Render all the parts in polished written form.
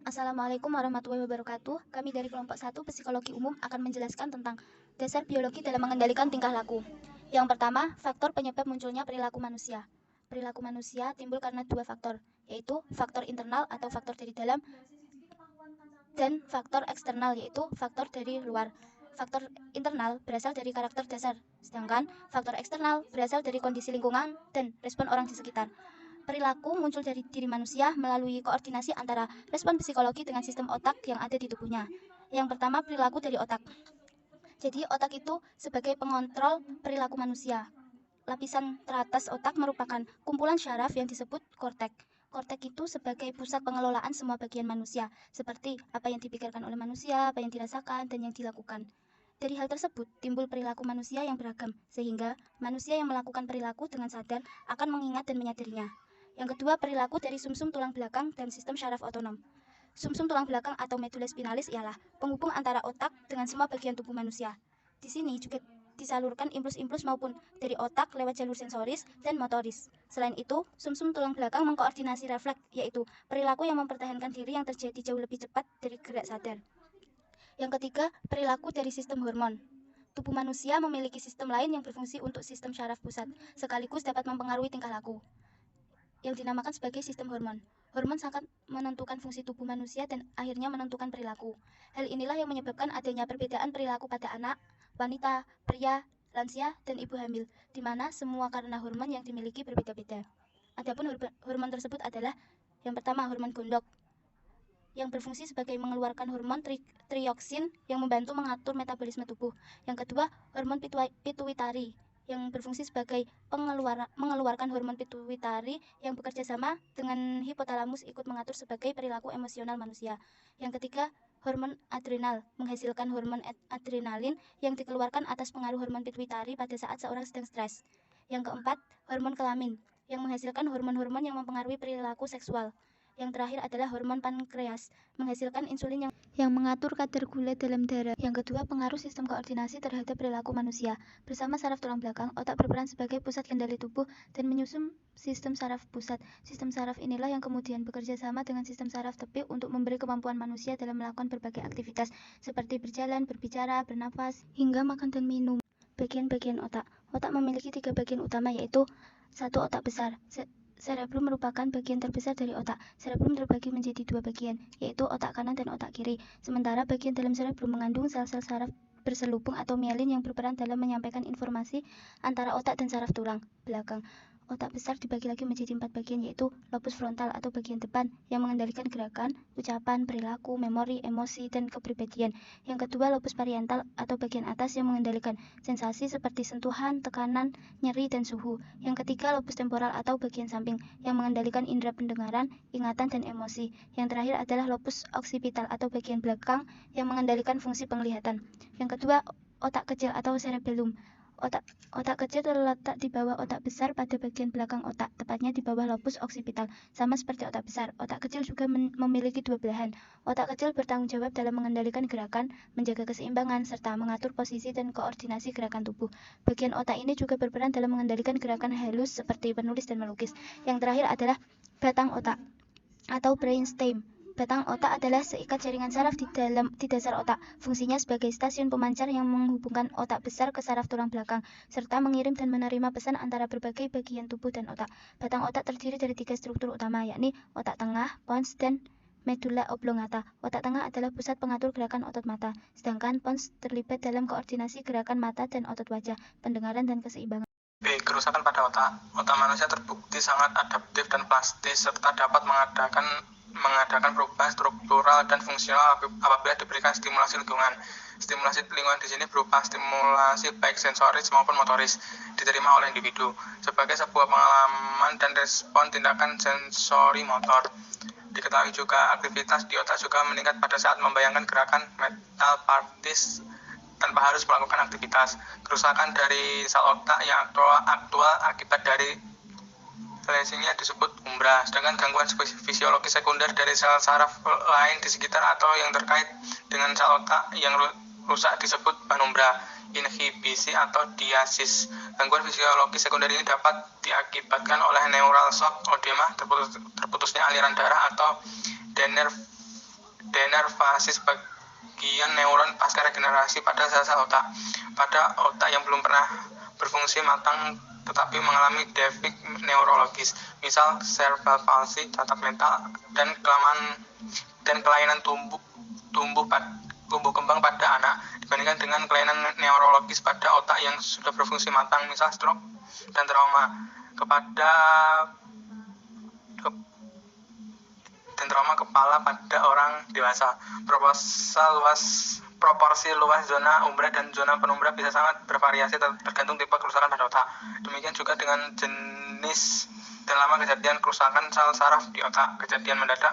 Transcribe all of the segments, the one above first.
Assalamualaikum warahmatullahi wabarakatuh. Kami dari kelompok 1 Psikologi Umum akan menjelaskan tentang dasar biologi dalam mengendalikan tingkah laku. Yang pertama, faktor penyebab munculnya perilaku manusia. Perilaku manusia timbul karena dua faktor, yaitu faktor internal atau faktor dari dalam dan faktor eksternal, yaitu faktor dari luar. Faktor internal berasal dari karakter dasar, sedangkan faktor eksternal berasal dari kondisi lingkungan dan respon orang di sekitar. Perilaku muncul dari diri manusia melalui koordinasi antara respon psikologi dengan sistem otak yang ada di tubuhnya. Yang pertama, perilaku dari otak. Jadi, otak itu sebagai pengontrol perilaku manusia. Lapisan teratas otak merupakan kumpulan syaraf yang disebut kortek. Kortek itu sebagai pusat pengelolaan semua bagian manusia, seperti apa yang dipikirkan oleh manusia, apa yang dirasakan, dan yang dilakukan. Dari hal tersebut, timbul perilaku manusia yang beragam, sehingga manusia yang melakukan perilaku dengan sadar akan mengingat dan menyadarinya. Yang kedua, perilaku dari sumsum tulang belakang dan sistem syaraf otonom. Sumsum tulang belakang atau medulla spinalis ialah penghubung antara otak dengan semua bagian tubuh manusia. Di sini juga disalurkan impuls-impuls maupun dari otak lewat jalur sensoris dan motoris. Selain itu, sumsum tulang belakang mengkoordinasi refleks, yaitu perilaku yang mempertahankan diri yang terjadi jauh lebih cepat dari gerak sadar. Yang ketiga, perilaku dari sistem hormon. Tubuh manusia memiliki sistem lain yang berfungsi untuk sistem syaraf pusat, sekaligus dapat mempengaruhi tingkah laku, yang dinamakan sebagai sistem hormon. Hormon sangat menentukan fungsi tubuh manusia dan akhirnya menentukan perilaku. Hal inilah yang menyebabkan adanya perbedaan perilaku pada anak, wanita, pria, lansia, dan ibu hamil, di mana semua karena hormon yang dimiliki berbeda-beda. Adapun hormon tersebut adalah yang pertama, hormon gondok, yang berfungsi sebagai mengeluarkan hormon trioksin yang membantu mengatur metabolisme tubuh. Yang kedua, hormon pituitari yang berfungsi sebagai mengeluarkan hormon pituitari yang bekerja sama dengan hipotalamus ikut mengatur sebagai perilaku emosional manusia. Yang ketiga, hormon adrenal menghasilkan hormon adrenalin yang dikeluarkan atas pengaruh hormon pituitari pada saat seorang sedang stres. Yang keempat, hormon kelamin yang menghasilkan hormon-hormon yang mempengaruhi perilaku seksual. Yang terakhir adalah hormon pankreas, menghasilkan insulin yang mengatur kadar gula dalam darah. Yang kedua, pengaruh sistem koordinasi terhadap perilaku manusia. Bersama saraf tulang belakang, otak berperan sebagai pusat kendali tubuh dan menyusun sistem saraf pusat. Sistem saraf inilah yang kemudian bekerja sama dengan sistem saraf tepi untuk memberi kemampuan manusia dalam melakukan berbagai aktivitas, seperti berjalan, berbicara, bernafas, hingga makan dan minum. Bagian-bagian otak. Otak memiliki 3 bagian utama, yaitu 1. Otak besar. Cerebrum merupakan bagian terbesar dari otak. Cerebrum terbagi menjadi 2 bagian, yaitu otak kanan dan otak kiri. Sementara bagian dalam cerebrum mengandung sel-sel saraf berselubung atau mielin yang berperan dalam menyampaikan informasi antara otak dan saraf tulang belakang. Otak besar dibagi lagi menjadi 4 bagian, yaitu lobus frontal atau bagian depan yang mengendalikan gerakan, ucapan, perilaku, memori, emosi, dan kepribadian. Yang kedua, lobus parietal atau bagian atas yang mengendalikan sensasi seperti sentuhan, tekanan, nyeri, dan suhu. Yang ketiga, lobus temporal atau bagian samping yang mengendalikan indera pendengaran, ingatan, dan emosi. Yang terakhir adalah lobus occipital atau bagian belakang yang mengendalikan fungsi penglihatan. Yang kedua, otak kecil atau cerebellum. Otak kecil terletak di bawah otak besar pada bagian belakang otak, tepatnya di bawah lobus occipital. Sama seperti otak besar, otak kecil juga memiliki 2 belahan. Otak kecil bertanggung jawab dalam mengendalikan gerakan, menjaga keseimbangan, serta mengatur posisi dan koordinasi gerakan tubuh. Bagian otak ini juga berperan dalam mengendalikan gerakan halus seperti menulis dan melukis. Yang terakhir adalah batang otak atau brainstem. Batang otak adalah seikat jaringan saraf di dasar otak. Fungsinya sebagai stasiun pemancar yang menghubungkan otak besar ke saraf tulang belakang, serta mengirim dan menerima pesan antara berbagai bagian tubuh dan otak. Batang otak terdiri dari 3 struktur utama, yakni otak tengah, pons, dan medulla oblongata. Otak tengah adalah pusat pengatur gerakan otot mata, sedangkan pons terlibat dalam koordinasi gerakan mata dan otot wajah, pendengaran, dan keseimbangan. B. Kerusakan pada otak. Otak manusia terbukti sangat adaptif dan plastis serta dapat mengadakan perubahan struktural dan fungsional apabila diberikan stimulasi lingkungan. Stimulasi lingkungan di sini berupa stimulasi baik sensoris maupun motoris diterima oleh individu sebagai sebuah pengalaman dan respon tindakan sensori motor. Diketahui juga aktivitas di otak juga meningkat pada saat membayangkan gerakan mental praktis tanpa harus melakukan aktivitas. Kerusakan dari sel otak yang aktual akibat dari lesinya disebut umbra, sedangkan gangguan fisiologi sekunder dari sel saraf lain di sekitar atau yang terkait dengan sel otak yang rusak disebut penumbra, inhibisi atau diasis. Gangguan fisiologi sekunder ini dapat diakibatkan oleh neural shock, edema, terputusnya aliran darah atau denervasi sebagian neuron pasca regenerasi pada sel-sel otak. Pada otak yang belum pernah berfungsi matang tetapi mengalami defek neurologis, misal cerebral palsy, cacat mental, dan kelainan tumbuh kembang pada anak dibandingkan dengan kelainan neurologis pada otak yang sudah berfungsi matang, misal stroke dan trauma kepala pada orang dewasa. Proporsi luas zona umbra dan zona penumbra bisa sangat bervariasi tergantung tipe kerusakan pada otak. Demikian juga dengan jenis dan lama kejadian kerusakan sel saraf di otak. Kejadian mendadak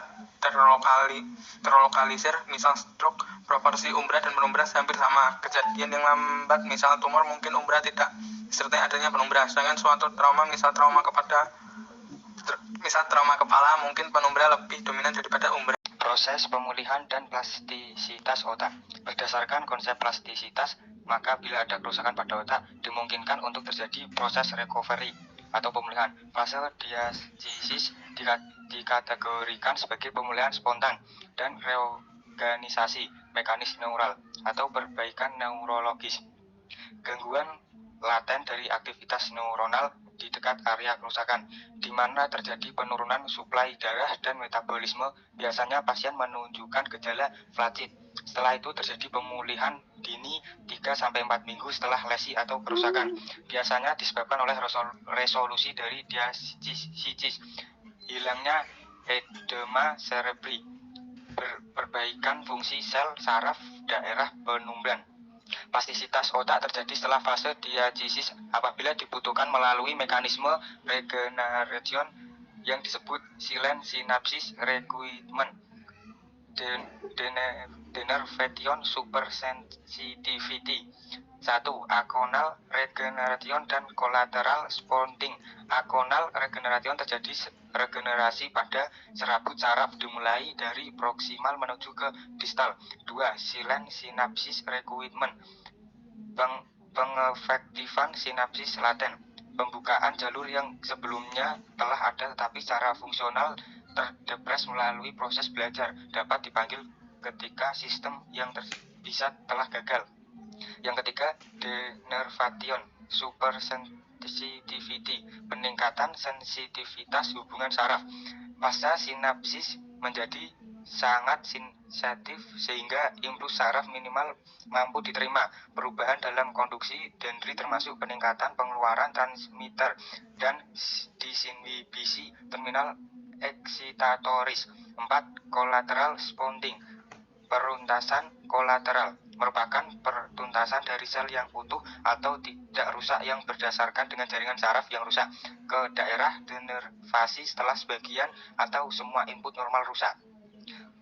terlokalisir, misal stroke, proporsi umbra dan penumbra hampir sama. Kejadian yang lambat, misal tumor, mungkin umbra tidak disertai adanya penumbra. Sedangkan suatu trauma, misal trauma kepala, mungkin penumbra lebih dominan daripada umbra. Proses pemulihan dan plastisitas otak. Berdasarkan konsep plastisitas, maka bila ada kerusakan pada otak, dimungkinkan untuk terjadi proses recovery atau pemulihan. Fase diagenesis dikategorikan sebagai pemulihan spontan dan reorganisasi mekanis neural atau perbaikan neurologis. Gangguan laten dari aktivitas neuronal di dekat area kerusakan, di mana terjadi penurunan suplai darah dan metabolisme. Biasanya pasien menunjukkan gejala flaccid. Setelah itu terjadi pemulihan dini 3-4 minggu setelah lesi atau kerusakan. Biasanya disebabkan oleh resolusi dari diagenesis, hilangnya edema cerebri, perbaikan fungsi sel saraf daerah penumbran. Plastisitas otak terjadi setelah fase diagenesis apabila dibutuhkan melalui mekanisme regeneration yang disebut silent synapses recruitment, denervation supersensitivity. 1. Akonal regeneration dan collateral sponding. Akonal regeneration terjadi regenerasi pada serabut saraf dimulai dari proksimal menuju ke distal. 2. Silent synapses recruitment, pengefektifan sinapsis laten, pembukaan jalur yang sebelumnya telah ada tetapi secara fungsional terdepres melalui proses belajar, dapat dipanggil ketika sistem yang bisa telah gagal. Yang ketiga, denervation supersensitivity, peningkatan sensitivitas hubungan saraf. Pasca sinapsis menjadi sangat sensitif sehingga impuls saraf minimal mampu diterima. Perubahan dalam konduksi dendrit termasuk peningkatan pengeluaran transmitter dan disinhibisi terminal eksitatoris. 4. Collateral sponding, peruntasan kolateral, merupakan pertuntasan dari sel yang utuh atau tidak rusak yang berdasarkan dengan jaringan saraf yang rusak ke daerah denervasi setelah sebagian atau semua input normal rusak.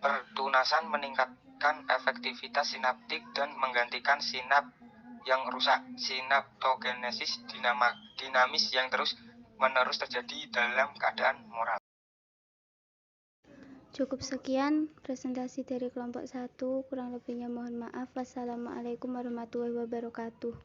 Pertunasan meningkatkan efektivitas sinaptik dan menggantikan sinap yang rusak. Sinaptogenesis dinamis yang terus-menerus terjadi dalam keadaan moral. Cukup sekian presentasi dari kelompok 1, kurang lebihnya mohon maaf. Wassalamualaikum warahmatullahi wabarakatuh.